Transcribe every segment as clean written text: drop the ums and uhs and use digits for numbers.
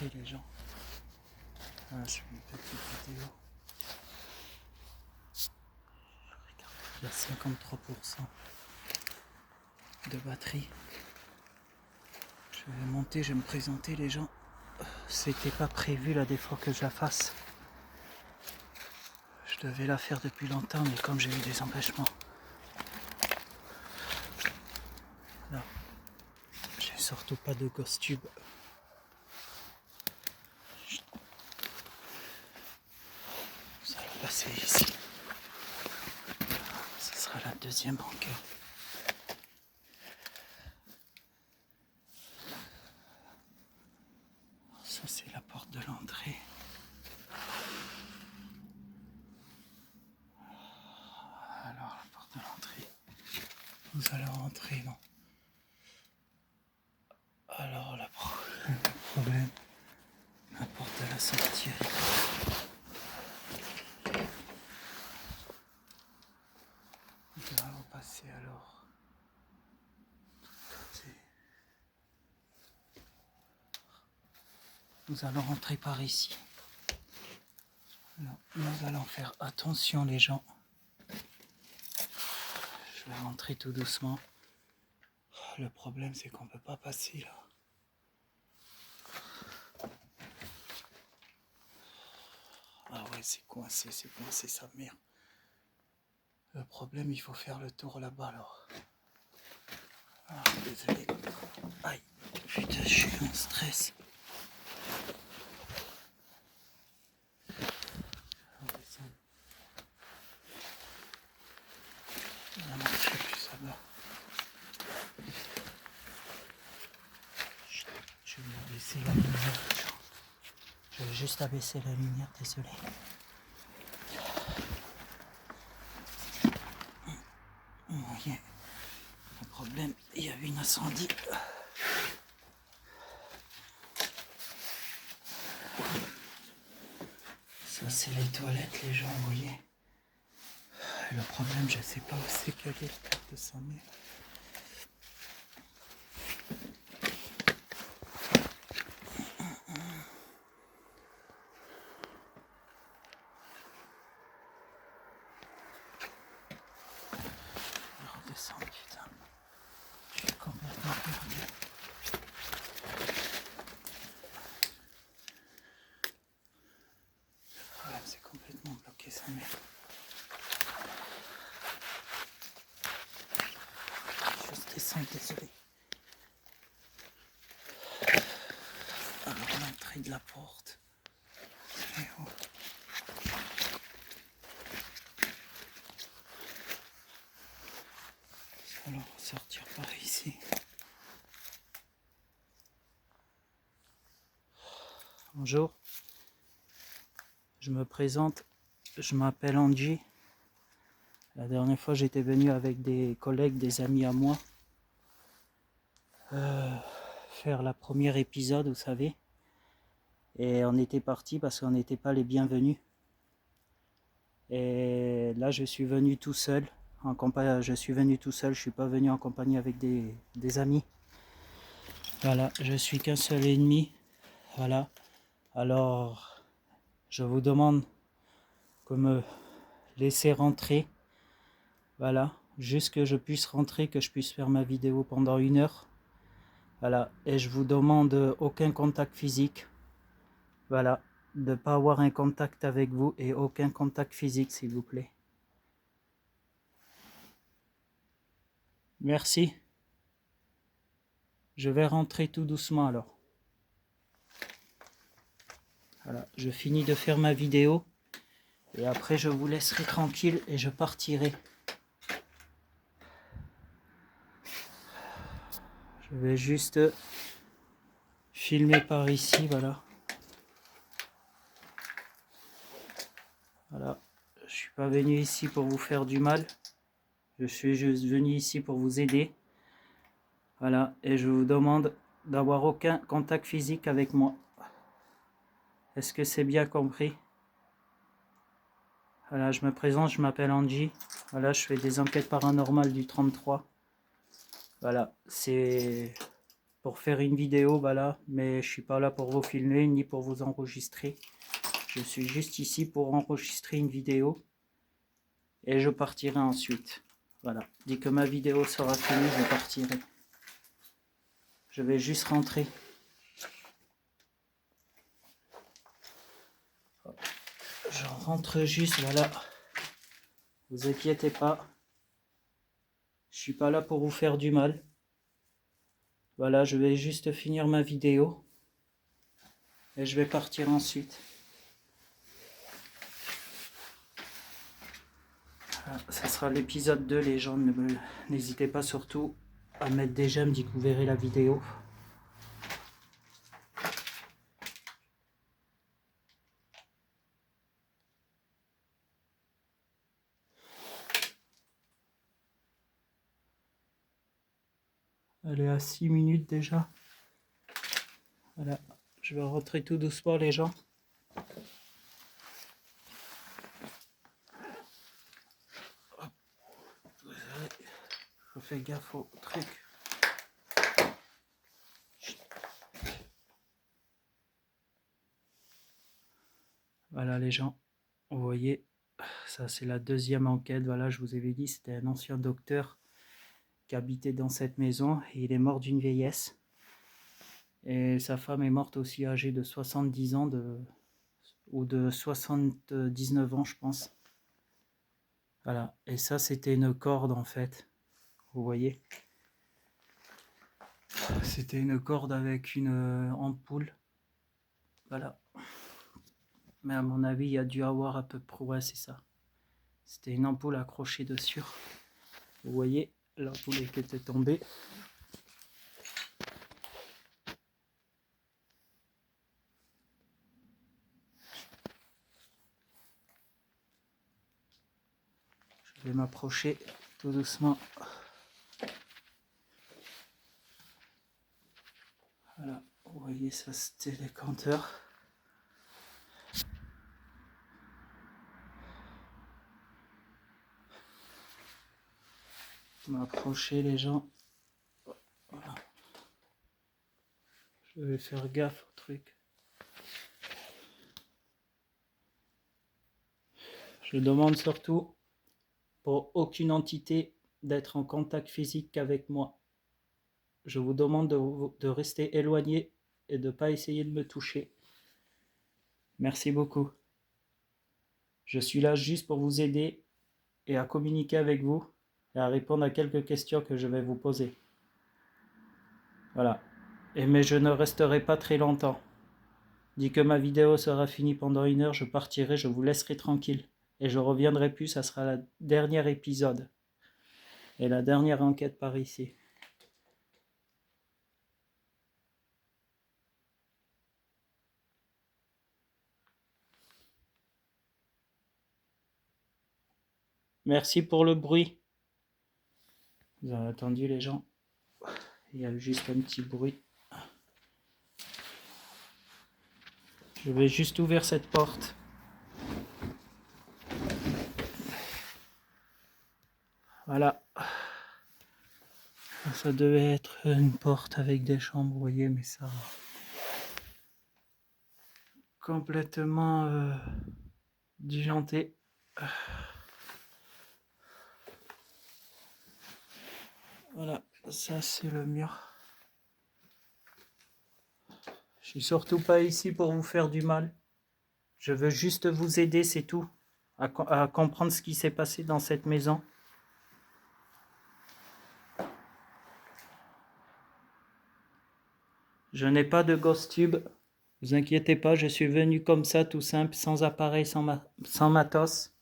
rentrer les gens. Voilà, je fais une petite vidéo. Regarde, il y a 53% de batterie. Je vais monter, je vais me présenter les gens. C'était pas prévu là des fois que je la fasse. Je devais la faire depuis longtemps, mais comme j'ai eu des empêchements. Là, j'ai surtout pas de ghost tube. Ça va passer ici. Ce sera la deuxième banquette. Ça c'est la porte de l'entrée. Alors la porte de l'entrée. Vous allez rentrer, non? Alors le problème, la porte de la sortie. Nous allons passer alors. Nous allons rentrer par ici. Alors, nous allons faire attention les gens. Je vais rentrer tout doucement. Le problème c'est qu'on ne peut pas passer là. Ah ouais, c'est coincé sa mère. Le problème, il faut faire le tour là-bas alors. Ah, désolé. Aïe, putain, je suis en stress. Non, non, je sais plus ça va. Je vais abaisser la lumière. Je vais juste abaisser la lumière, désolé. Vous voyez, le problème, il y a eu un incendie. Ça, c'est les toilettes, les gens, vous voyez. Le problème, je sais pas où c'est qu'elle est, la carte de sa mère. Redescends, putain. Je suis complètement perdu. Le problème, c'est complètement bloqué sa mère. Juste descendre, désolé. Alors, l'entrée de la porte. C'est où? Alors, sortir par ici. Bonjour. Je me présente. Je m'appelle Angie. La dernière fois, j'étais venu avec des collègues, des amis à moi, faire la première épisode, vous savez. Et on était parti parce qu'on n'était pas les bienvenus. Et là, je suis venu tout seul. Je suis pas venu en compagnie avec des amis. Voilà, je suis qu'un seul ennemi. Voilà. Alors, je vous demande de me laisser rentrer. Voilà, juste que je puisse rentrer, que je puisse faire ma vidéo pendant 1 heure. Voilà, et je vous demande aucun contact physique. Voilà, de ne pas avoir un contact avec vous et aucun contact physique, s'il vous plaît. Merci. Je vais rentrer tout doucement alors. Voilà, je finis de faire ma vidéo et après je vous laisserai tranquille et je partirai. Je vais juste filmer par ici, voilà. Voilà, je suis pas venu ici pour vous faire du mal. Je suis juste venu ici pour vous aider. Voilà, et je vous demande d'avoir aucun contact physique avec moi. Est-ce que c'est bien compris? Voilà, je me présente, je m'appelle Angie. Voilà, je fais des enquêtes paranormales du 33. Voilà, c'est pour faire une vidéo, voilà, mais je suis pas là pour vous filmer ni pour vous enregistrer. Je suis juste ici pour enregistrer une vidéo et je partirai ensuite. Voilà, dès que ma vidéo sera finie, je partirai. Je vais juste rentrer. Je rentre juste, voilà. Vous inquiétez pas. Je suis pas là pour vous faire du mal. Voilà, je vais juste finir ma vidéo. Et je vais partir ensuite. Voilà, ça sera l'épisode 2, les gens. N'hésitez pas surtout à mettre des j'aime dès que vous verrez la vidéo. Elle est à 6 minutes déjà. Voilà, je vais rentrer tout doucement, les gens. Je fais gaffe au truc. Voilà, les gens. Vous voyez, ça c'est la deuxième enquête. Voilà, je vous avais dit, c'était un ancien docteur qui habitait dans cette maison. Et il est mort d'une vieillesse. Et sa femme est morte aussi âgée de 70 ans ou de 79 ans, je pense. Voilà, et ça c'était une corde en fait. Vous voyez, c'était une corde avec une ampoule. Voilà. Mais à mon avis, il y a dû avoir à peu près, ouais, c'est ça. C'était une ampoule accrochée dessus. Vous voyez, l'ampoule qui était tombée. Je vais m'approcher tout doucement. Voilà, vous voyez, ça c'était les compteurs. M'approcher, les gens. Voilà. Je vais faire gaffe au truc. Je demande surtout pour aucune entité d'être en contact physique qu'avec moi. Je vous demande de rester éloigné et de ne pas essayer de me toucher. Merci beaucoup. Je suis là juste pour vous aider et à communiquer avec vous et à répondre à quelques questions que je vais vous poser. Voilà. Mais je ne resterai pas très longtemps. Dès que ma vidéo sera finie pendant 1 heure, je partirai, je vous laisserai tranquille. Et je reviendrai plus, ça sera le dernier épisode. Et la dernière enquête par ici. Merci pour le bruit. Vous avez entendu, les gens? Il y a juste un petit bruit. Je vais juste ouvrir cette porte. Voilà. Ça devait être une porte avec des chambres, vous voyez, mais ça... complètement disjoncté. Voilà, ça c'est le mur. Je suis surtout pas ici pour vous faire du mal. Je veux juste vous aider, c'est tout. À comprendre ce qui s'est passé dans cette maison. Je n'ai pas de ghost tube. Vous inquiétez pas, je suis venu comme ça, tout simple, sans appareil, sans matos.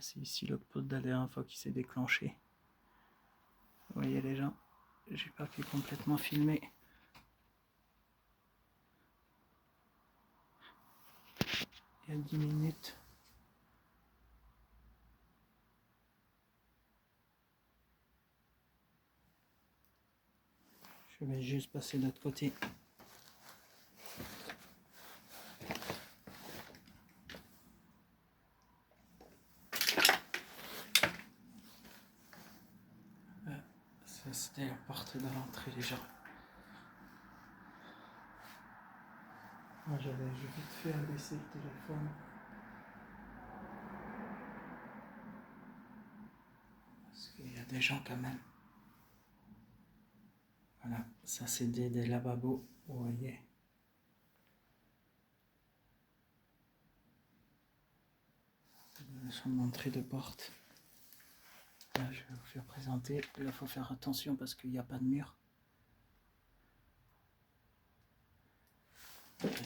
c'est ici le pot de la dernière fois qui s'est déclenché. Vous voyez les gens, j'ai pas pu complètement filmer. Il y a 10 minutes. Je vais juste passer de l'autre côté. Ça c'était la porte de l'entrée les gens. Moi j'avais vite fait abaisser le téléphone. Parce qu'il y a des gens quand même. Voilà, ça c'est des lavabos, vous voyez. Son entrée de porte. Là, je vais vous faire présenter. Là, il faut faire attention parce qu'il n'y a pas de mur.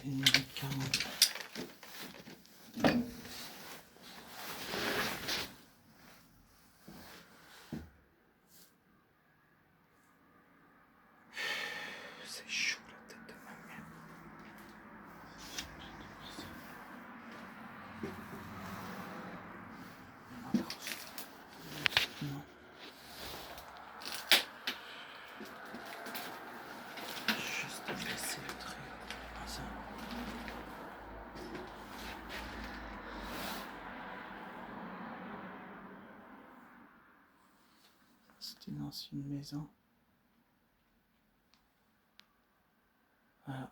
Une minute 40. C'est chaud la tête de ma mère. Non. Juste baisser le trait. Comme ça. C'est une ancienne maison. Voilà.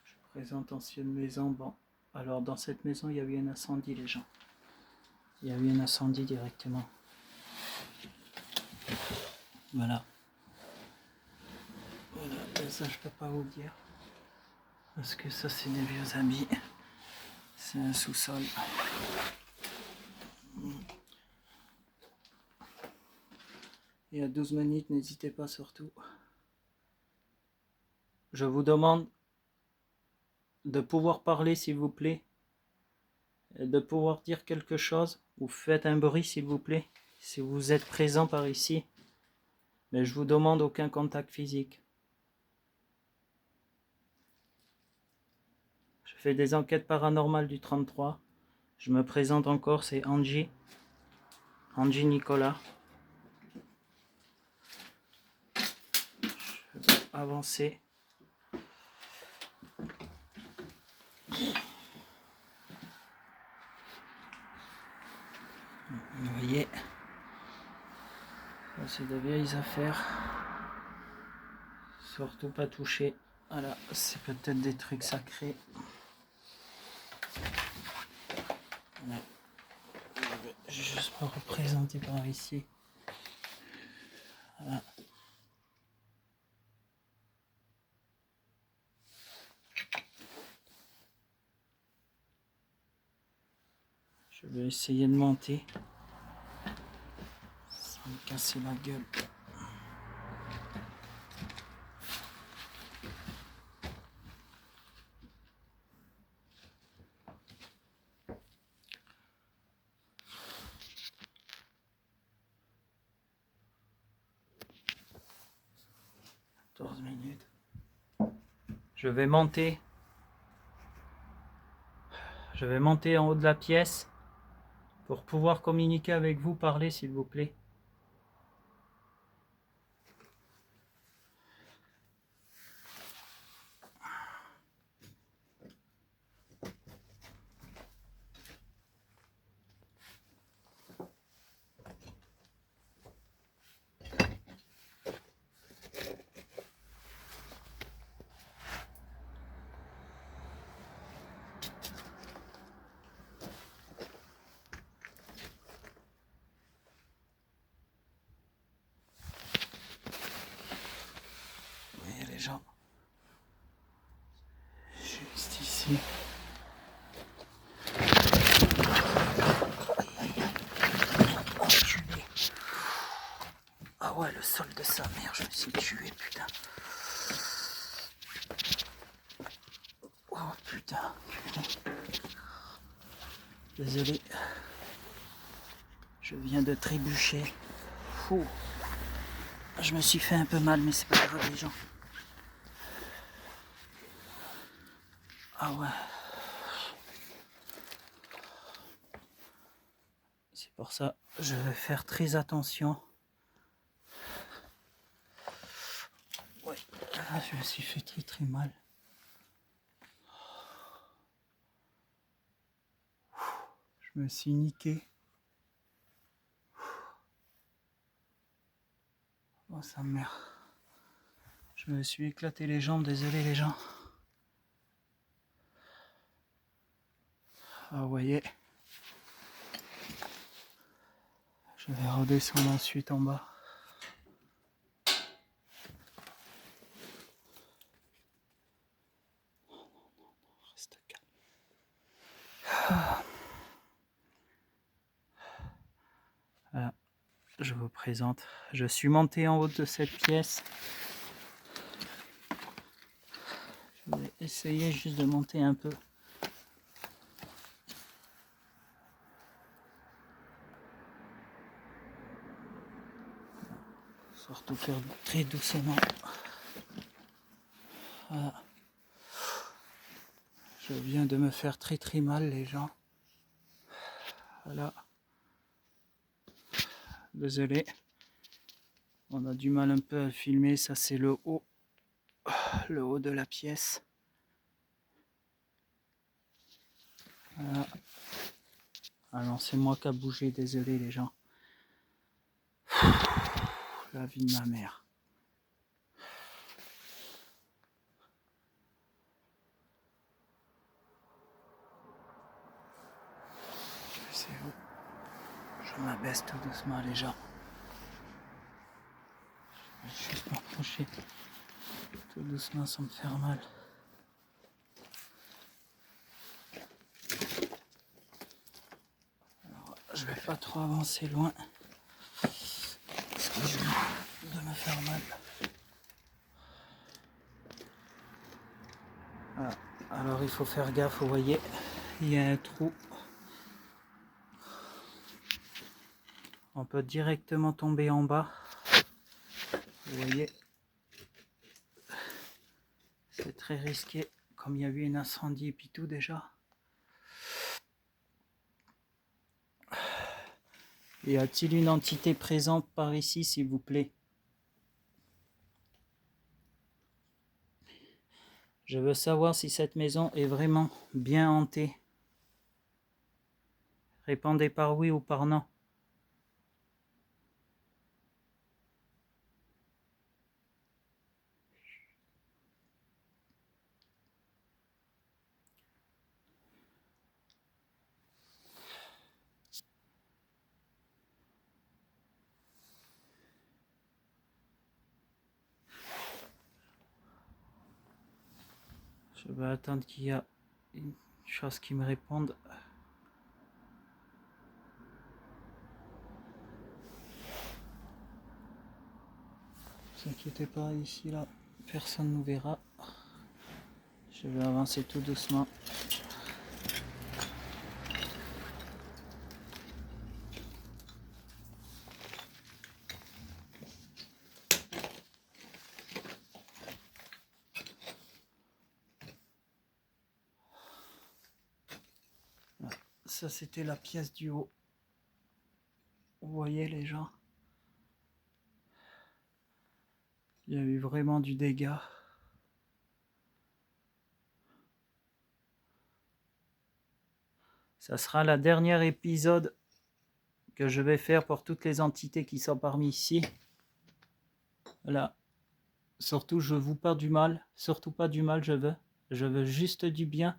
Je présente ancienne maison. Bon, alors dans cette maison, il y a eu un incendie, les gens. Il y a eu un incendie directement. Voilà. Voilà, et ça je peux pas vous dire. Parce que ça c'est des vieux habits. C'est un sous-sol. Et à 12 minutes, n'hésitez pas surtout. Je vous demande de pouvoir parler s'il vous plaît. Et de pouvoir dire quelque chose. Vous faites un bruit s'il vous plaît. Si vous êtes présent par ici. Mais je vous demande aucun contact physique. Je fais des enquêtes paranormales du 33. Je me présente encore, c'est Angie. Angie Nicolas. Je vais avancer. Vous voyez, c'est de vieilles affaires. Surtout pas toucher. Voilà, c'est peut-être des trucs sacrés. Voilà. Je vais juste me représenter par ici. Voilà. Je vais essayer de monter sans me casser la gueule. Minutes. Je vais monter. Je vais monter en haut de la pièce pour pouvoir communiquer avec vous, parler s'il vous plaît. Les gens, juste ici. Ah ouais, le sol de sa mère, je me suis tué, putain. Oh putain. Désolé. Je viens de trébucher. Fou. Je me suis fait un peu mal, mais c'est pas grave les gens. Ah ouais. C'est pour ça que je vais faire très attention. Ouais. Ah, je me suis fait très mal. Je me suis niqué. Oh sa mère. Je me suis éclaté les jambes, désolé les gens. Ah vous voyez. Je vais redescendre ensuite en bas. Reste calme. Voilà, je vous présente. Je suis monté en haut de cette pièce. Je vais essayer juste de monter un peu. Surtout faire très doucement. Voilà. Je viens de me faire très mal les gens. Voilà. Désolé. On a du mal un peu à filmer. Ça c'est le haut de la pièce. Voilà. Alors c'est moi qui a bougé, désolé les gens. La vie de ma mère. C'est où? Je m'abaisse tout doucement les gens. Je vais juste m'approcher tout doucement sans me faire mal. Alors, je vais pas trop avancer loin. Parce que je viens de me faire mal. Voilà. Alors il faut faire gaffe, vous voyez, il y a un trou. On peut directement tomber en bas. Vous voyez, c'est très risqué, comme il y a eu un incendie et puis tout déjà. Y a-t-il une entité présente par ici, s'il vous plaît? Je veux savoir si cette maison est vraiment bien hantée. Répondez par oui ou par non. Je vais attendre qu'il y a une chose qui me réponde. Ne vous inquiétez pas, ici là, personne ne nous verra. Je vais avancer tout doucement. Ça c'était la pièce du haut. Vous voyez les gens, il y a eu vraiment du dégât. Ça sera la dernière épisode que je vais faire pour toutes les entités qui sont parmi ici. Voilà. Surtout je vous pas du mal, surtout pas du mal je veux juste du bien.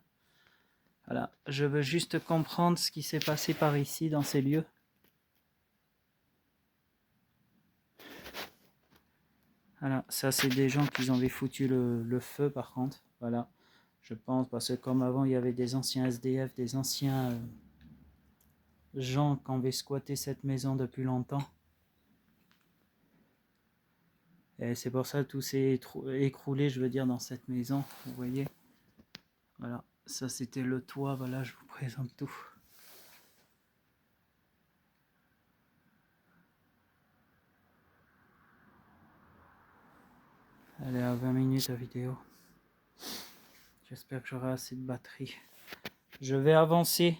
Voilà, je veux juste comprendre ce qui s'est passé par ici dans ces lieux. Voilà, ça c'est des gens qui avaient foutu le feu par contre. Voilà, je pense parce que comme avant il y avait des anciens SDF, des anciens gens qui avaient squatté cette maison depuis longtemps. Et c'est pour ça que tout s'est écroulé, je veux dire, dans cette maison, vous voyez. Voilà, ça c'était le toit, voilà, je vous présente tout. Elle est à 20 minutes la vidéo. J'espère que j'aurai assez de batterie. Je vais avancer.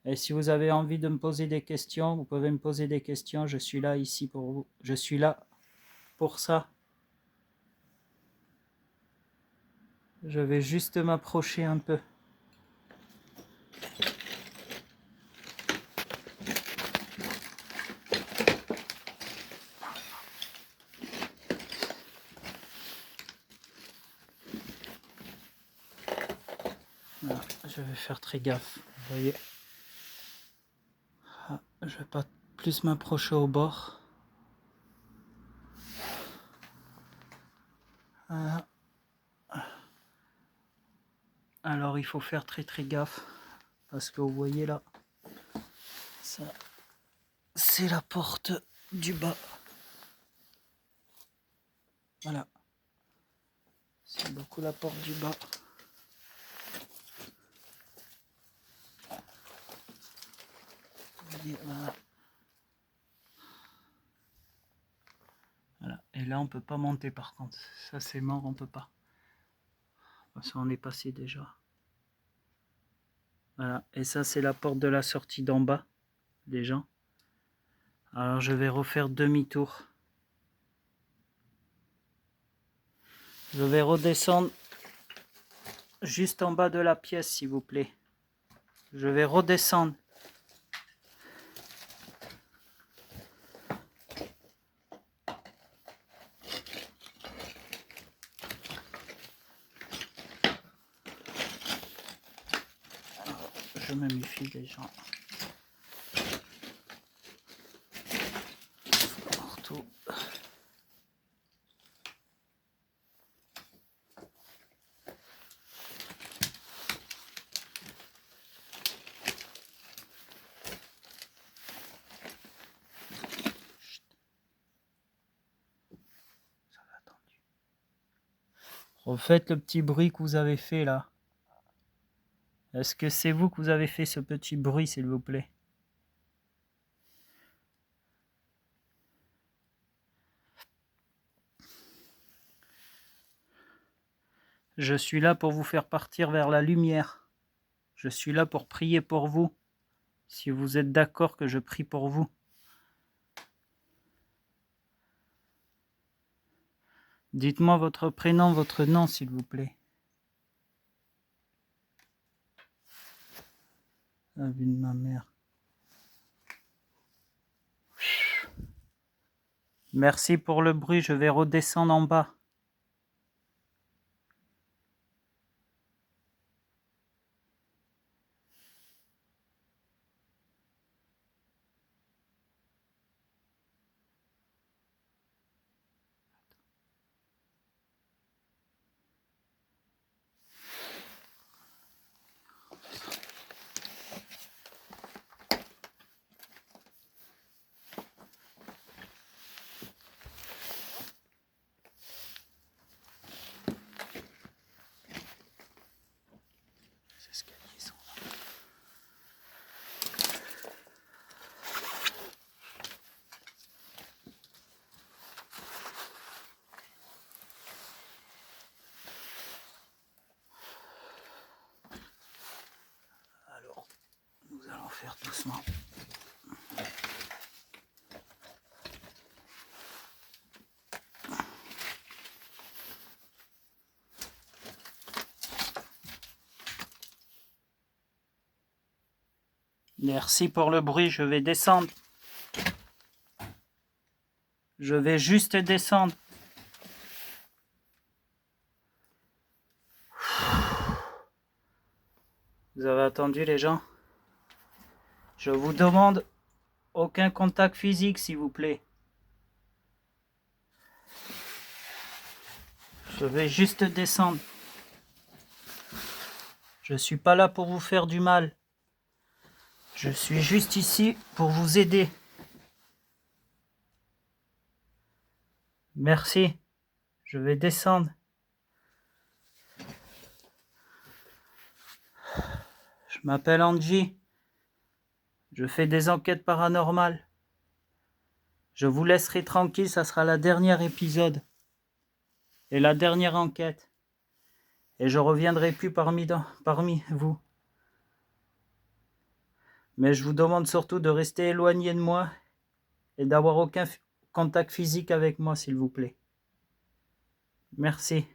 Et si vous avez envie de me poser des questions, vous pouvez me poser des questions. Je suis là ici pour vous. Je suis là pour ça. Je vais juste m'approcher un peu. Voilà, je vais faire très gaffe. Vous voyez. Ah, je vais pas plus m'approcher au bord. Voilà. Alors il faut faire très gaffe. Parce que vous voyez là. Ça, c'est la porte du bas. Voilà. C'est beaucoup la porte du bas. Vous voyez, voilà. Voilà. Et là, on peut pas monter par contre. Ça, c'est mort, on peut pas. Parce qu'on est passé déjà. Voilà. Et ça, c'est la porte de la sortie d'en bas, des gens. Alors, je vais refaire demi-tour. Je vais redescendre juste en bas de la pièce, s'il vous plaît. Je vais redescendre. Alors, je me méfie des gens. Partout. Refaites le petit bruit que vous avez fait là. Est-ce que c'est vous que vous avez fait ce petit bruit, s'il vous plaît? Je suis là pour vous faire partir vers la lumière. Je suis là pour prier pour vous. Si vous êtes d'accord que je prie pour vous. Dites-moi votre prénom, votre nom, s'il vous plaît. La vie de ma mère. Merci pour le bruit, je vais redescendre en bas. Ces escaliers sont là. Alors, nous allons faire doucement. Merci pour le bruit, je vais descendre. Je vais juste descendre. Vous avez attendu les gens? Je vous demande aucun contact physique, s'il vous plaît. Je vais juste descendre. Je suis pas là pour vous faire du mal. Je suis juste ici pour vous aider. Merci. Je vais descendre. Je m'appelle Angie. Je fais des enquêtes paranormales. Je vous laisserai tranquille, ça sera la dernière épisode. Et la dernière enquête. Et je reviendrai plus parmi vous. Mais je vous demande surtout de rester éloigné de moi et d'avoir aucun contact physique avec moi, s'il vous plaît. Merci.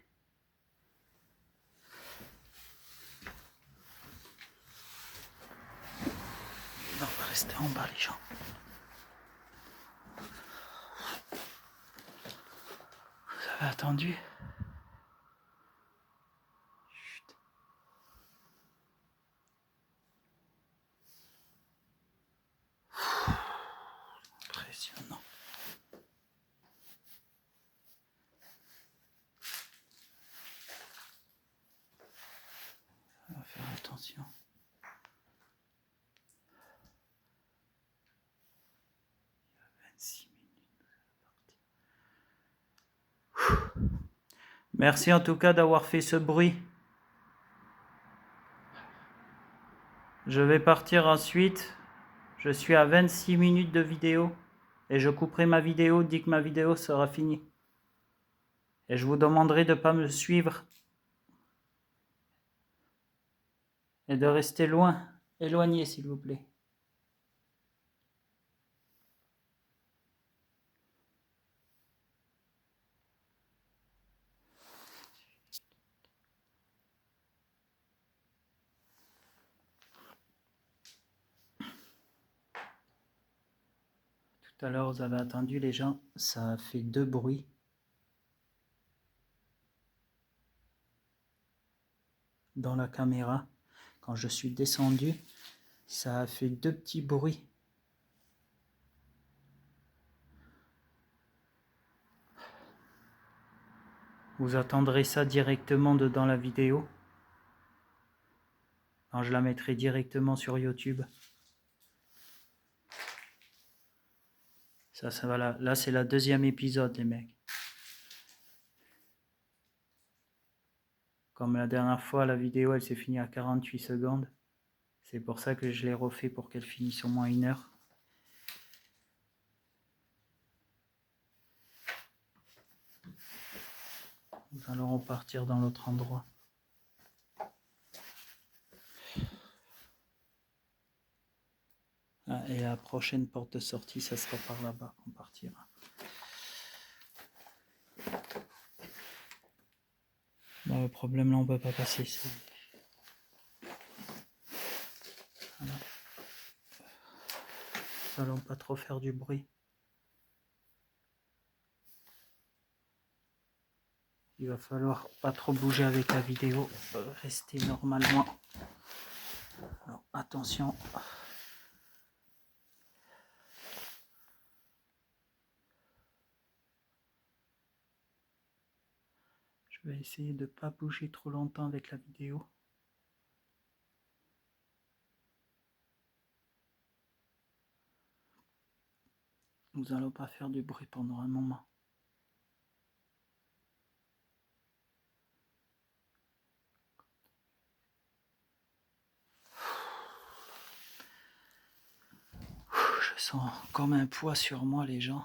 Non, restez en bas, les gens. Vous avez attendu? Chut. Impressionnant. On va faire attention. Il y a 26 minutes. Merci en tout cas d'avoir fait ce bruit. Je vais partir ensuite. Je suis à 26 minutes de vidéo. Et je couperai ma vidéo dès que ma vidéo sera finie. Et je vous demanderai de ne pas me suivre. Et de rester loin, éloigné s'il vous plaît. Tout à l'heure, vous avez entendu les gens, ça a fait 2 bruits. Dans la caméra, quand je suis descendu, ça a fait 2 petits bruits. Vous entendrez ça directement dans la vidéo. Quand je la mettrai directement sur YouTube. Ça va là. Là, c'est la 2e épisode, les mecs. Comme la dernière fois, la vidéo, elle s'est finie à 48 secondes. C'est pour ça que je l'ai refait pour qu'elle finisse au moins 1 heure. Nous allons repartir dans l'autre endroit. Ah, et la prochaine porte de sortie, ça sera par là-bas qu'on partira. Bon, le problème là, on peut pas passer ici. Voilà. Nous allons pas trop faire du bruit. Il va falloir pas trop bouger avec la vidéo, rester normalement. Alors, attention. Je vais essayer de ne pas bouger trop longtemps avec la vidéo. Nous n'allons pas faire du bruit pendant un moment. Je sens comme un poids sur moi, les gens.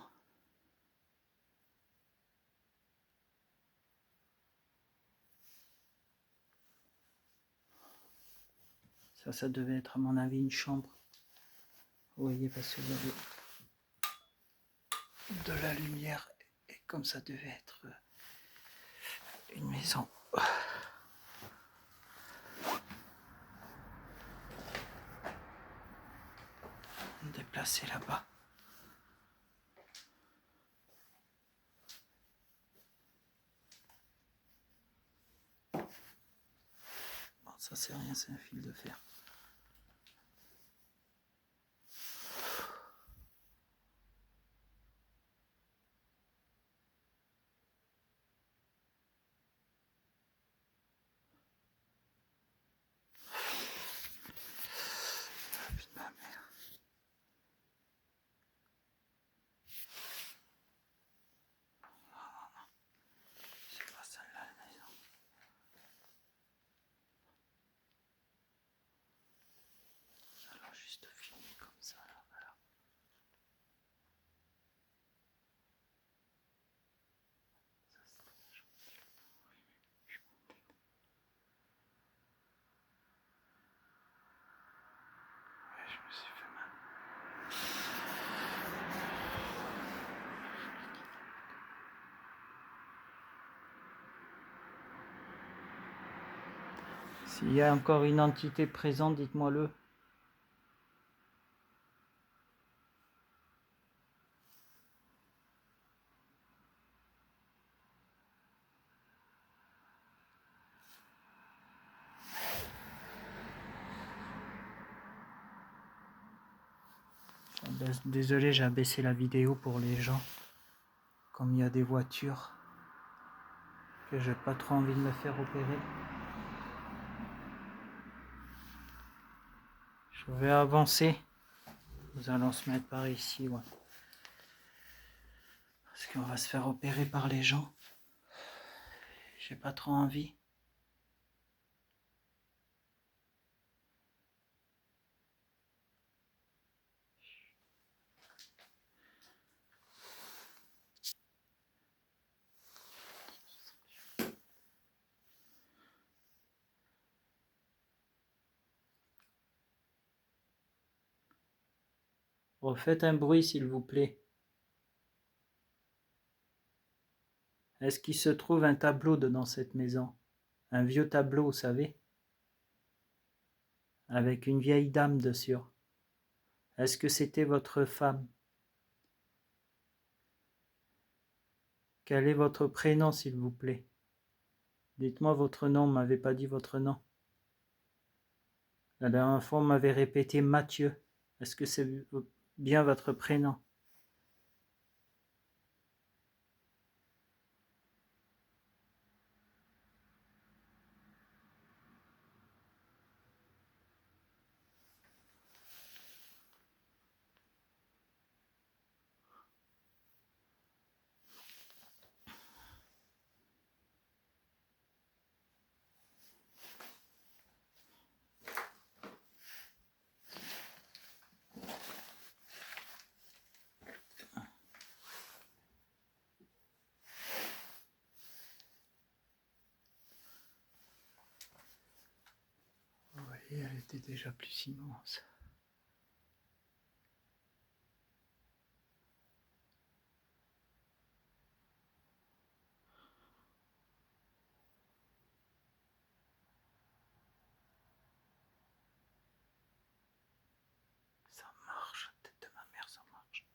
Ça devait être à mon avis une chambre. Vous voyez, parce que vous avez de la lumière et comme ça devait être une maison. Déplacer là-bas. Bon, ça c'est rien, c'est un fil de fer. S'il y a encore une entité présente, dites-moi-le. Désolé, j'ai abaissé la vidéo pour les gens. Comme il y a des voitures, que j'ai pas trop envie de me faire opérer. Je vais avancer. Nous allons se mettre par ici, ouais. Parce qu'on va se faire opérer par les gens. J'ai pas trop envie. Refaites un bruit, s'il vous plaît. Est-ce qu'il se trouve un tableau dans cette maison? Un vieux tableau, vous savez? Avec une vieille dame dessus. Est-ce que c'était votre femme? Quel est votre prénom, s'il vous plaît? Dites-moi votre nom, vous m'avez pas dit votre nom. La dernière fois, vous m'avez répété Mathieu. Est-ce que c'est bien votre prénom? Vous voyez, elle était déjà plus immense. Ça marche, tête de ma mère, ça marche.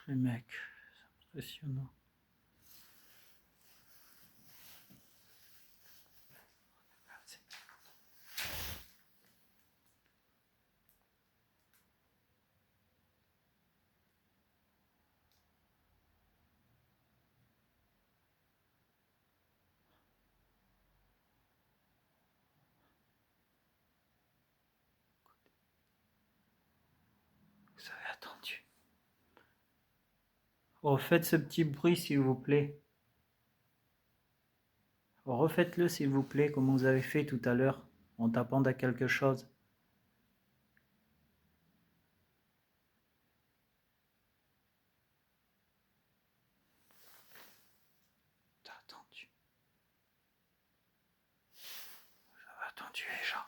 Les mecs, c'est impressionnant. Vous avez attendu. Refaites ce petit bruit, s'il vous plaît. Refaites-le, s'il vous plaît, comme vous avez fait tout à l'heure, en tapant à quelque chose. T'as attendu. Vous avez attendu, les gens.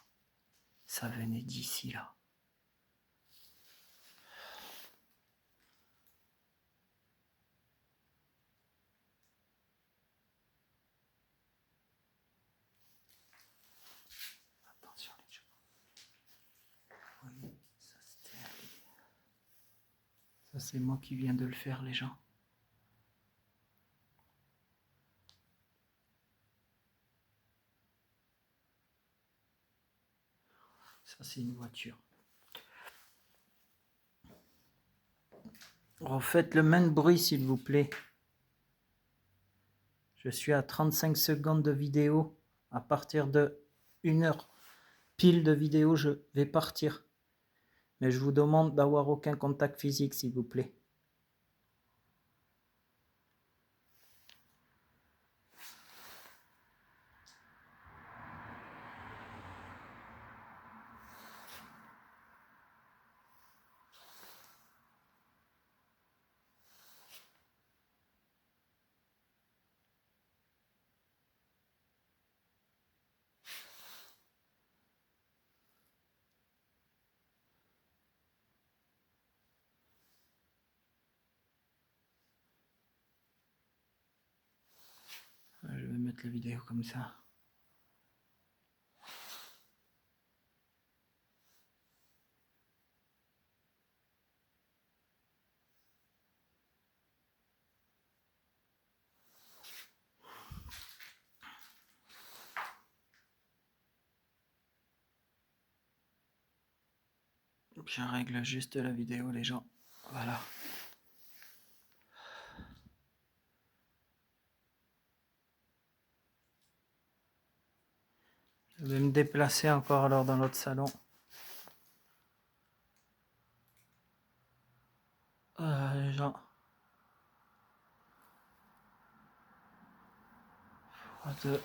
Ça venait d'ici, là. Attention, les gens. Oui, ça c'était... Ça c'est moi qui viens de le faire, les gens. Ça c'est une voiture. Refaites le même bruit, s'il vous plaît. Je suis à 35 secondes de vidéo. À partir de 1 heure pile de vidéo, je vais partir. Mais je vous demande d'avoir aucun contact physique, s'il vous plaît. mettre la vidéo comme ça. Je règle juste la vidéo, les gens. Voilà. Je vais me déplacer encore alors dans l'autre salon. Les gens. Deux.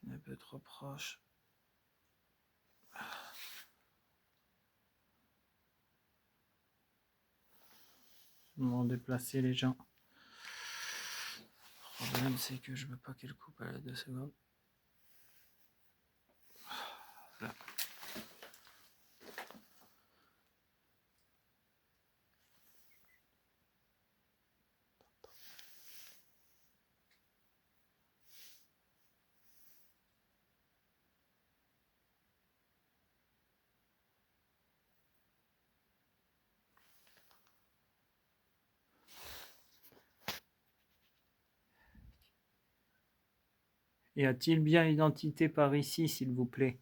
C'est un peu trop proche. Ils vont déplacer les gens. Le problème c'est que je veux pas qu'elle coupe à la 2 secondes. Là. Y a-t-il bien identité par ici, s'il vous plaît?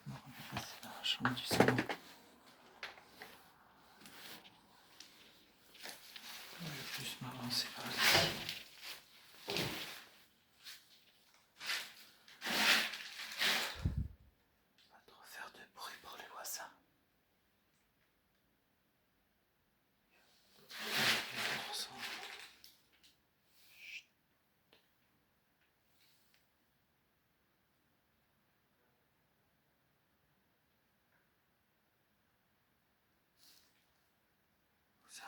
On va passer dans la chambre du salon. Je vais plus m'avancer par ici. Pas trop faire de bruit pour les voisins.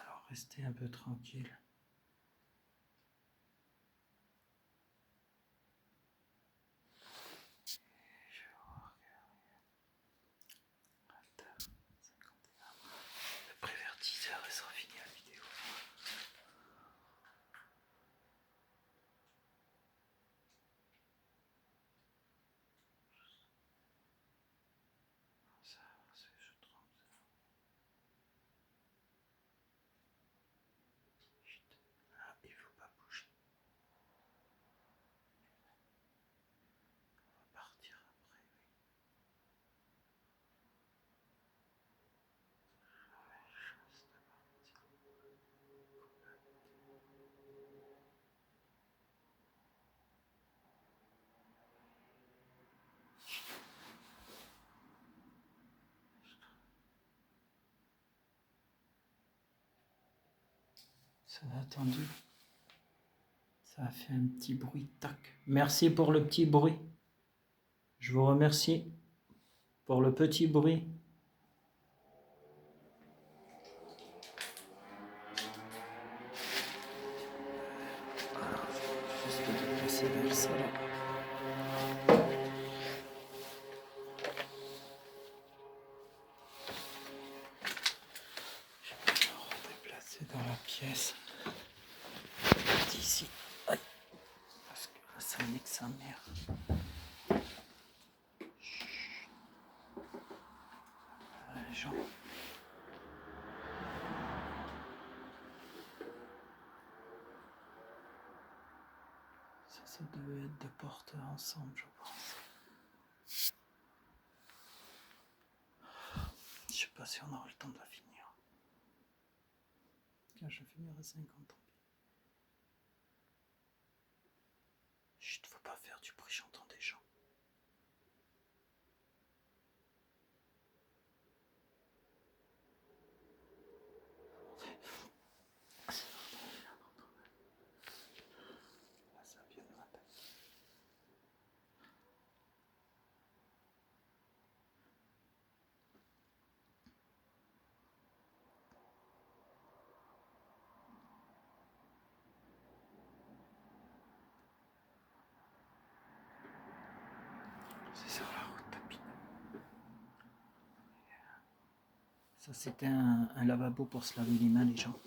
Alors restez un peu tranquille. Le prévertiseur et sera fini la vidéo. Ça, je trompe. Ah, il faut pas bouger. On va partir après, oui. Ça a attendu. Ça a fait un petit bruit, tac. Merci pour le petit bruit. Je vous remercie pour le petit bruit. Alors, je vais juste me déplacer vers le salon. Je vais me redéplacer dans la pièce. D'ici. Aïe. Parce que là, ça nique sa mère. Les gens. Ça devait être deux portes ensemble, je pense. Je sais pas si on aura le temps de la finir. Quand je vais finir à 50 ans. Chut, faut pas faire du bruit, j'entends des gens. Là, ça vient de m'attaquer. Ça, c'était un lavabo pour se laver les mains, les gens.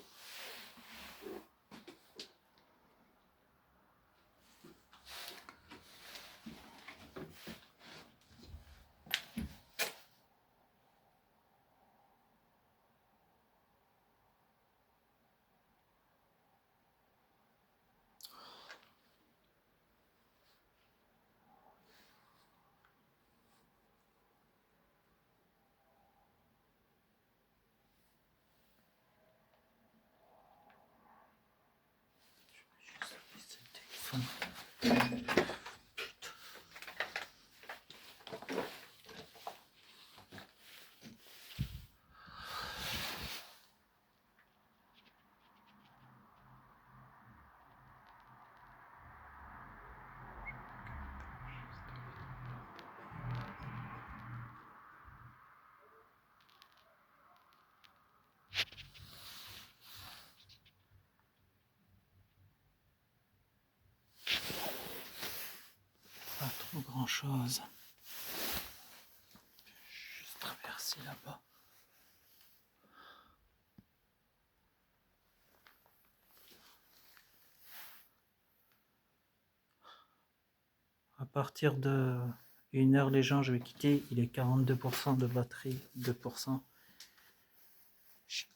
Pas trop grand chose. Juste traverser là-bas. À partir de 1h, les gens, je vais quitter. Il est 42% de batterie, 2%. Chut.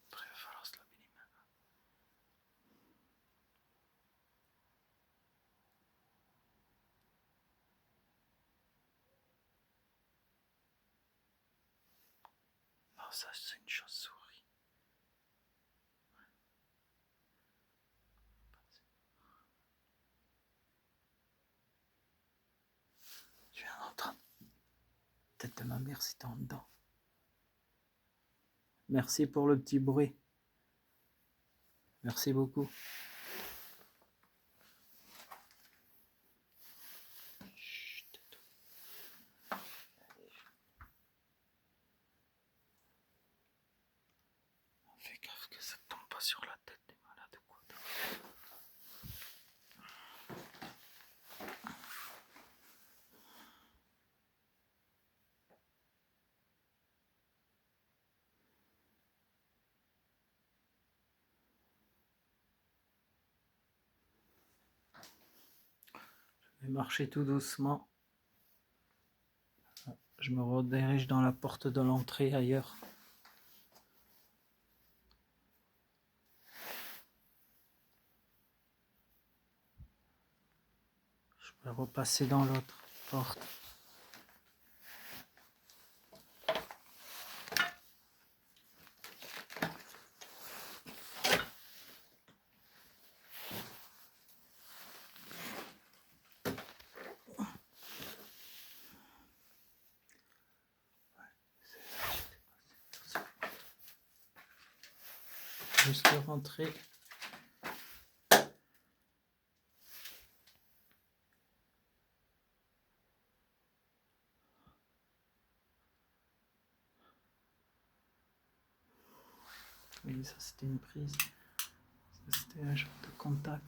Après, il va falloir se laver les mains. Oh, ça, c'est une chauve-souris. Tu viens d'entendre? Tête de ma mère, c'était en dedans. Merci pour le petit bruit. Merci beaucoup. Chut. Fais gaffe que ça tombe pas sur la tête des malades ou quoi. Je vais marcher tout doucement. Je me redirige dans la porte de l'entrée ailleurs. Je vais repasser dans l'autre porte. Juste rentrer. Oui, ça c'était une prise. Ça c'était un genre de contact.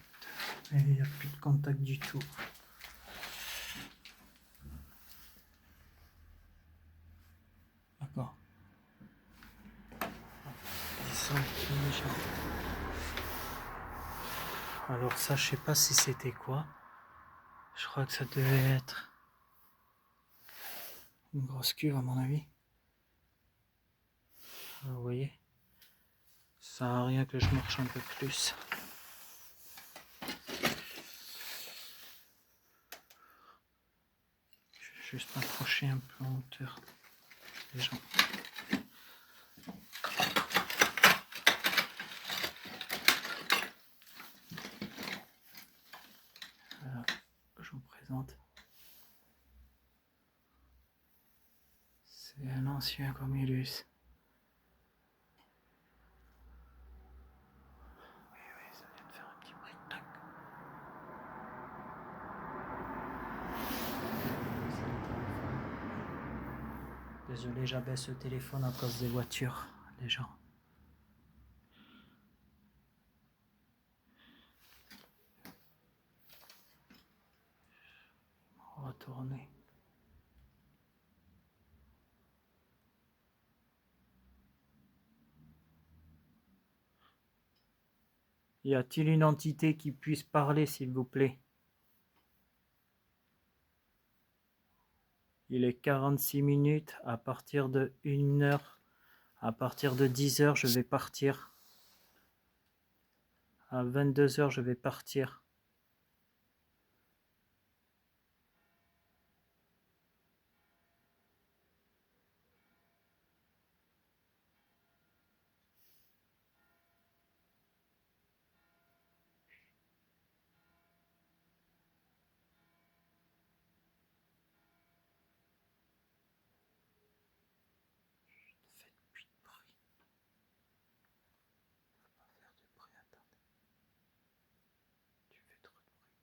Et il n'y a plus de contact du tout. D'accord. Alors ça, je sais pas si c'était quoi. Je crois que ça devait être une grosse cuve à mon avis. Vous voyez, ça sert à rien que je marche un peu plus. Je vais juste m'approcher un peu en hauteur des gens. Voilà, je vous présente. C'est un ancien Comilus. Oui, ça vient de faire un petit bruit. Tac. Désolé, j'abaisse le téléphone à cause des voitures, les gens. retourner. Y a-t-il une entité qui puisse parler, s'il vous plaît? Il est 46 minutes, à partir de 1 heure, à partir de 10 heures, je vais partir. À 22 heures, je vais partir. Faites plus de bruit. Faut pas faire de bruit, attendez. Tu fais trop de bruit.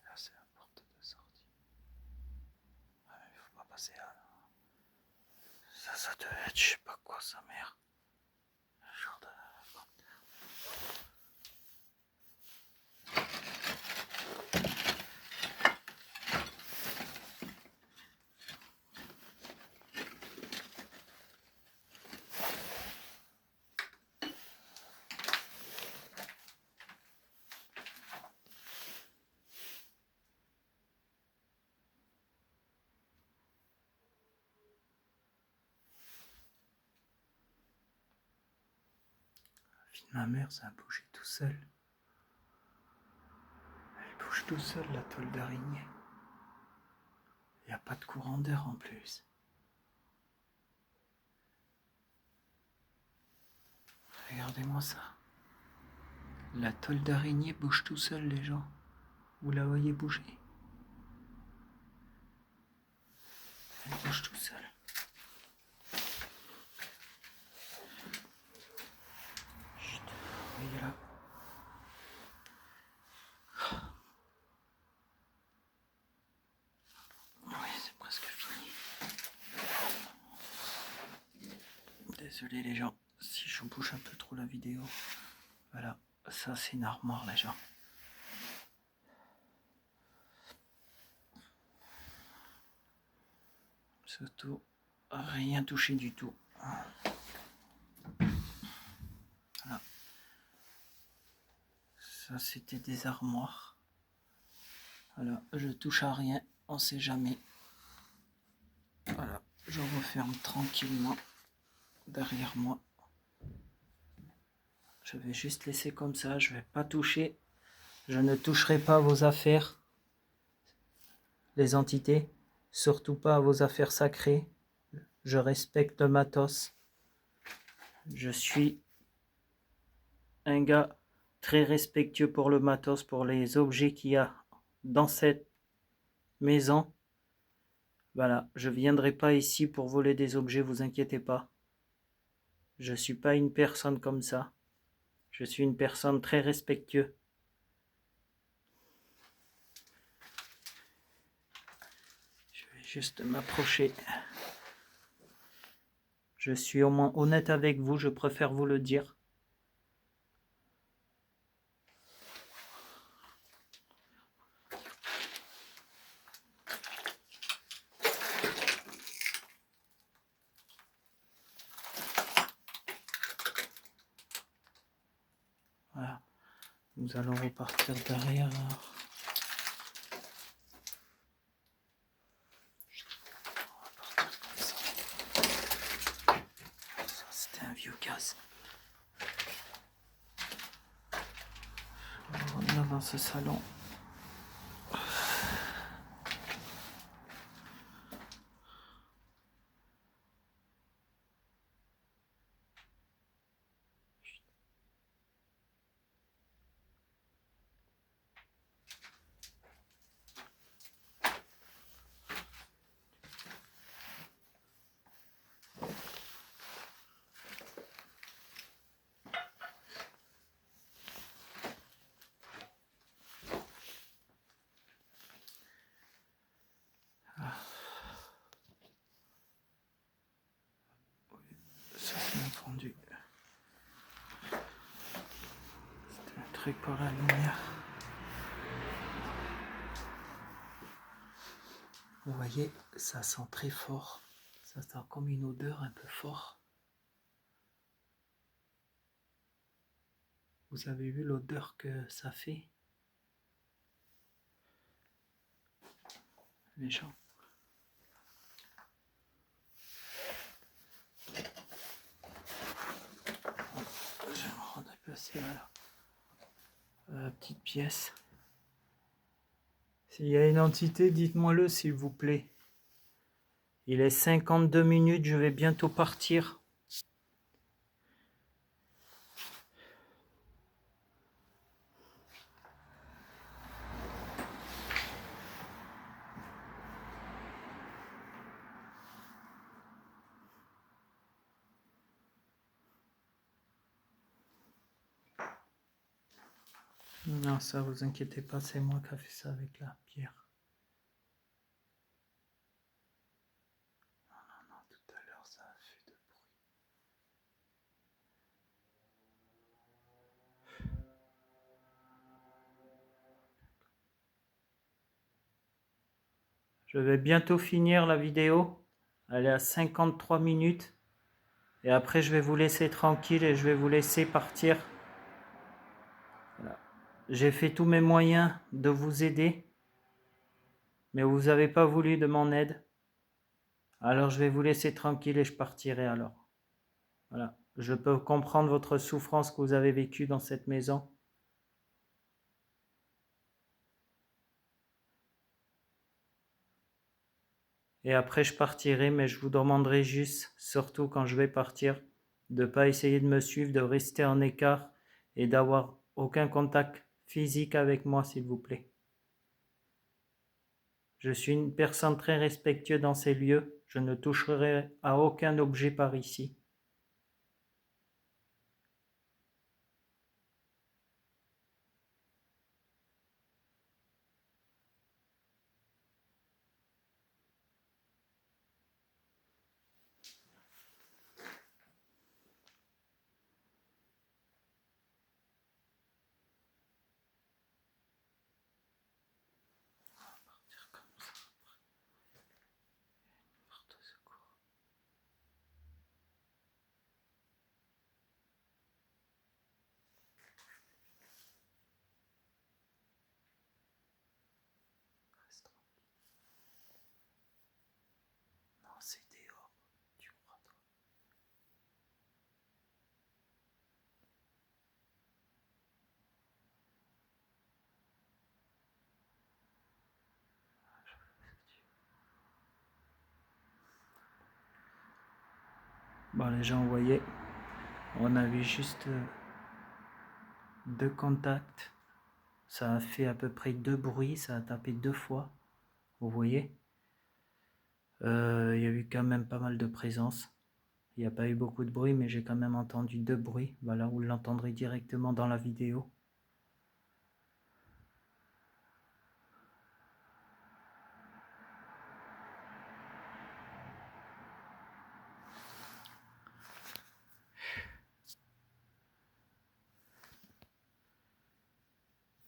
Là, c'est la porte de sortie. Ouais, mais faut pas passer là. Ça devait être, je sais pas quoi, sa mère. Genre de... Ma mère, ça a bougé tout seul. Elle bouge tout seul, la toile d'araignée. Il n'y a pas de courant d'air en plus. Regardez-moi ça. La toile d'araignée bouge tout seul, les gens. Vous la voyez bouger. Elle bouge tout seul. Chut, voyez là. Oui, c'est presque fini. Désolé les gens, si je bouge un peu trop la vidéo. Voilà, ça c'est une armoire les gens. Surtout, rien touché du tout. Voilà. Ça c'était des armoires. Voilà, je touche à rien, on sait jamais. Voilà, je referme tranquillement derrière moi. Je vais juste laisser comme ça, je vais pas toucher. Je ne toucherai pas à vos affaires, les entités, surtout pas à vos affaires sacrées. Je respecte le matos. Je suis un gars très respectueux pour le matos, pour les objets qu'il y a dans cette maison. Voilà, je ne viendrai pas ici pour voler des objets, vous inquiétez pas. Je ne suis pas une personne comme ça. Je suis une personne très respectueuse. Je vais juste m'approcher. Je suis au moins honnête avec vous, je préfère vous le dire. Voilà. Nous allons repartir derrière. Ça, c'était un vieux gaz. On va revenir dans ce salon. truc pour la lumière. Vous voyez, ça sent très fort. Ça sent comme une odeur un peu forte. Vous avez vu l'odeur que ça fait? Les gens. Je vais me redéplacer là. Petite pièce. S'il y a une entité, dites-moi-le s'il vous plaît. Il est 52 minutes, je vais bientôt partir. Non, ça vous inquiétez pas, c'est moi qui a fait ça avec la pierre. Non, tout à l'heure ça a fait de bruit. Je vais bientôt finir la vidéo. Elle est à 53 minutes. Et après, je vais vous laisser tranquille et je vais vous laisser partir. Voilà. J'ai fait tous mes moyens de vous aider. Mais vous n'avez pas voulu de mon aide. Alors, je vais vous laisser tranquille et je partirai alors. Voilà. Je peux comprendre votre souffrance que vous avez vécue dans cette maison. Et après, je partirai, mais je vous demanderai juste, surtout quand je vais partir, de ne pas essayer de me suivre, de rester en écart et d'avoir aucun contact physique avec moi, s'il vous plaît. Je suis une personne très respectueuse dans ces lieux. Je ne toucherai à aucun objet par ici. Non, c'est dehors. Tu crois, toi? Bon, les gens, vous voyez, on avait juste 2 contacts. Ça a fait à peu près 2 bruits. Ça a tapé 2 fois. Vous voyez? Il y a eu quand même pas mal de présence. Il n'y a pas eu beaucoup de bruit, mais j'ai quand même entendu 2 bruits. Voilà, vous l'entendrez directement dans la vidéo.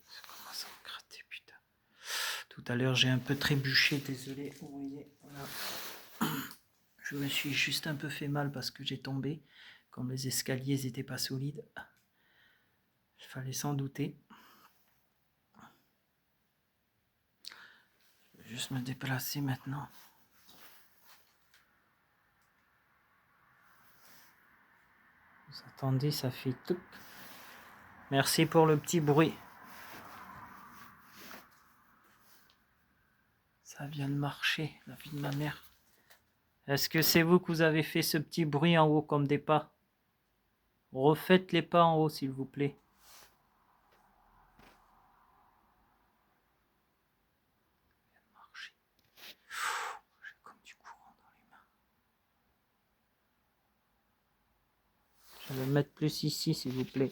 Ça commence à me gratter, putain. Tout à l'heure, j'ai un peu trébuché, désolé. Vous voyez, voilà. Je me suis juste un peu fait mal parce que j'ai tombé. Comme les escaliers n'étaient pas solides, il fallait s'en douter. Je vais juste me déplacer maintenant. Vous entendez, ça fait tout. Merci pour le petit bruit. Ça vient de marcher, la vie de ma mère. Est-ce que c'est vous que vous avez fait ce petit bruit en haut comme des pas? Refaites les pas en haut, s'il vous plaît. J'ai comme du courant dans les mains. Je vais me mettre plus ici, s'il vous plaît.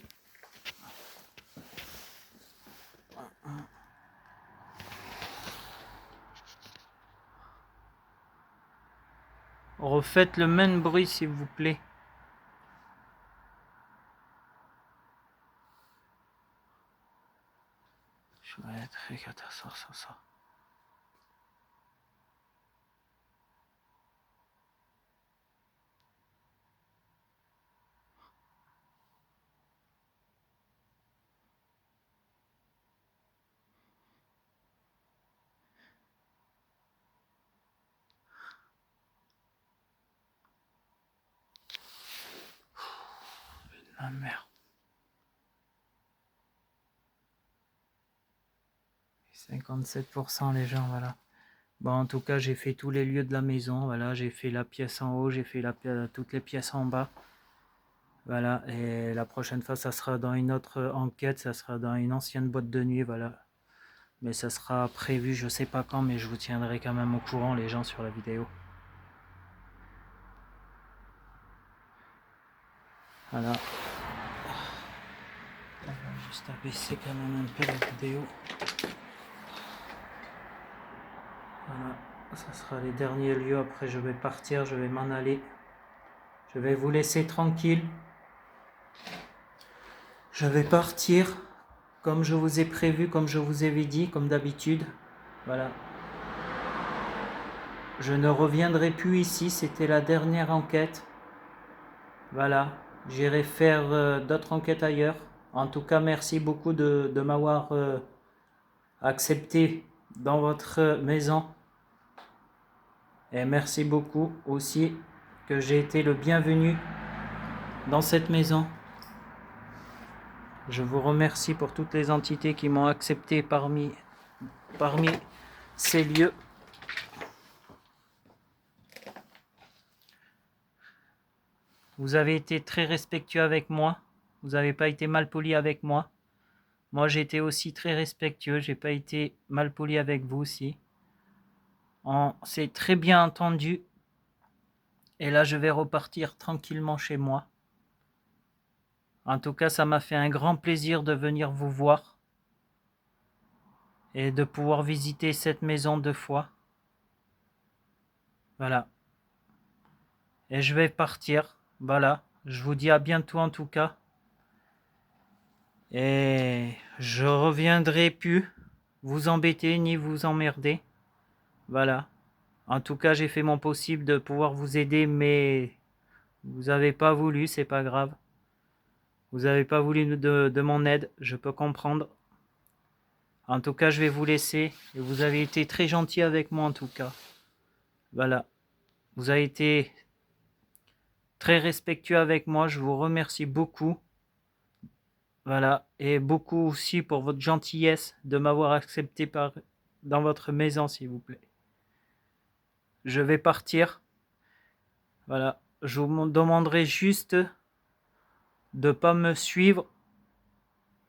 Refaites le même bruit, s'il vous plaît. Ouais, très catastrophe, ça. Ah merde. 57% les gens, voilà. Bon, en tout cas, j'ai fait tous les lieux de la maison. Voilà, j'ai fait la pièce en haut, j'ai fait toutes les pièces en bas. Voilà, et la prochaine fois, ça sera dans une autre enquête, ça sera dans une ancienne boîte de nuit, voilà. Mais ça sera prévu, je sais pas quand, mais je vous tiendrai quand même au courant, les gens, sur la vidéo. Voilà. On va juste abaisser quand même un peu la vidéo. Voilà, ça sera les derniers lieux. Après, je vais partir, je vais m'en aller. Je vais vous laisser tranquille. Je vais partir comme je vous ai prévu, comme je vous avais dit, comme d'habitude. Voilà. Je ne reviendrai plus ici, c'était la dernière enquête. Voilà, j'irai faire d'autres enquêtes ailleurs. En tout cas, merci beaucoup de m'avoir accepté dans votre maison. Et merci beaucoup aussi que j'ai été le bienvenu dans cette maison. Je vous remercie pour toutes les entités qui m'ont accepté parmi ces lieux. Vous avez été très respectueux avec moi. Vous n'avez pas été mal poli avec moi. Moi, j'ai été aussi très respectueux. J'ai pas été mal poli avec vous aussi. On s'est très bien entendu. Et là, je vais repartir tranquillement chez moi. En tout cas, ça m'a fait un grand plaisir de venir vous voir et de pouvoir visiter cette maison 2 fois. Voilà. Et je vais partir. Voilà. Je vous dis à bientôt en tout cas. Et je reviendrai plus vous embêter ni vous emmerder. Voilà. En tout cas, j'ai fait mon possible de pouvoir vous aider, mais vous n'avez pas voulu, c'est pas grave. Vous n'avez pas voulu de mon aide, je peux comprendre. En tout cas, je vais vous laisser. Et vous avez été très gentil avec moi en tout cas. Voilà. Vous avez été très respectueux avec moi, je vous remercie beaucoup. Voilà. Et beaucoup aussi pour votre gentillesse de m'avoir accepté dans votre maison, s'il vous plaît. Je vais partir. Voilà. Je vous demanderai juste de ne pas me suivre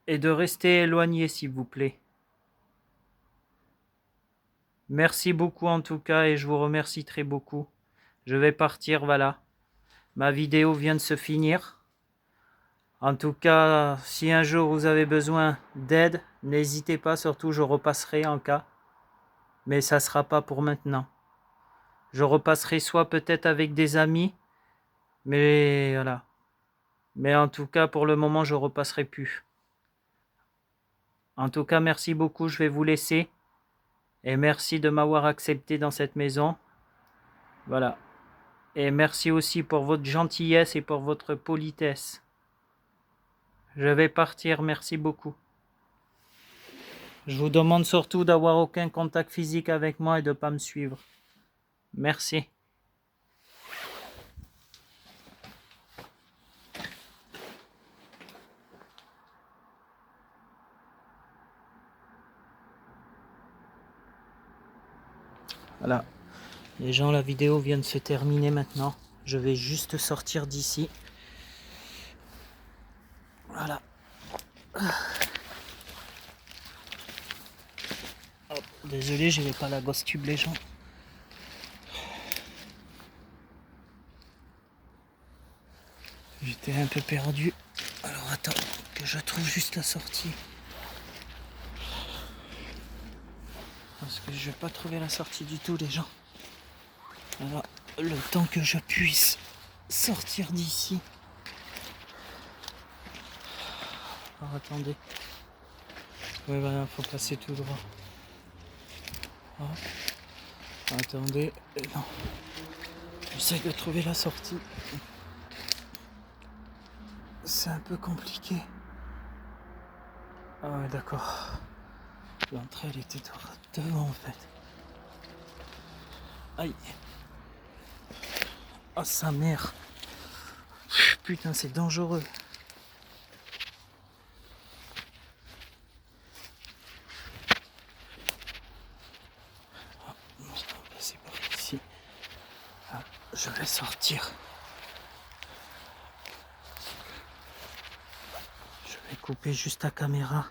et de rester éloigné, s'il vous plaît. Merci beaucoup en tout cas et je vous remercie très beaucoup. Je vais partir, voilà. Ma vidéo vient de se finir. En tout cas, si un jour vous avez besoin d'aide, n'hésitez pas, surtout je repasserai en cas. Mais ça ne sera pas pour maintenant. Je repasserai soit peut-être avec des amis, mais voilà. Mais en tout cas, pour le moment, je repasserai plus. En tout cas, merci beaucoup, je vais vous laisser. Et merci de m'avoir accepté dans cette maison. Voilà. Et merci aussi pour votre gentillesse et pour votre politesse. Je vais partir, merci beaucoup. Je vous demande surtout d'avoir aucun contact physique avec moi et de ne pas me suivre. Merci. Voilà. Les gens, la vidéo vient de se terminer maintenant. Je vais juste sortir d'ici. Voilà. Hop, désolé, je n'avais pas la gosse tube les gens. J'étais un peu perdu. Alors attends, que je trouve juste la sortie. Parce que je vais pas trouver la sortie du tout les gens. Alors, le temps que je puisse sortir d'ici. Alors attendez. Ouais, voilà, faut passer tout droit. Ah. Attendez, non. J'essaie de trouver la sortie. C'est un peu compliqué. Ah ouais, d'accord. L'entrée, elle était devant, en fait. Aïe. Oh, sa mère. Putain, c'est dangereux. On va passer par ici. Ah, je vais sortir. Je vais couper juste la caméra.